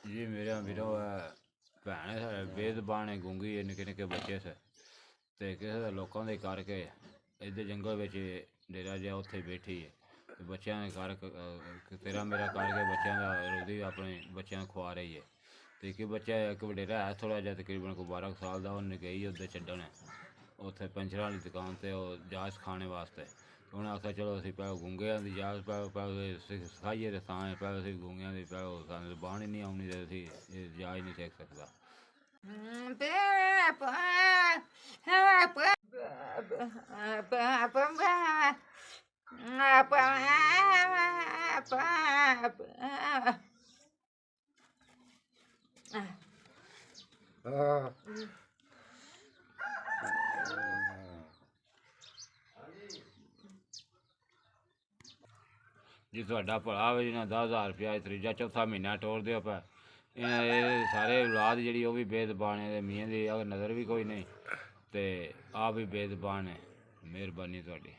जी मेरे वीरो भैन है साढ़े बेजबान है गूंगी है निक्के निक्के बच्चे से ते किसे लोगों के करके इधर जंगल में डेरा जहा उत्थे बैठी है ते बच्चों ने कर तेरा मेरा करके बच्चों का रोदी अपने बच्चों खुआ रही है तो एक बच्चा एक वडेरा है थोड़ा जहा तकरीबन कोई 12 साल का उन्हें गई उधर छड्डन उत्थे पंचर वाली दुकान से जाच खाने वास्ते उन्हें आख्या चलो असं पै गूंगे की जाच सिखाइए तो तां पै गूंगे की पै जबान ही नहीं आनी तो जाच नहीं सीख सकता जी थोड़ा भला वे जिन्हें 10,000 रुपया तीजा चौथा महीना टोर दो पै सारे औलाद जी भी बेदबान है मियाँ की अगर नज़र भी कोई नहीं तो आप भी बेदबान है मेहरबानी थोड़ी।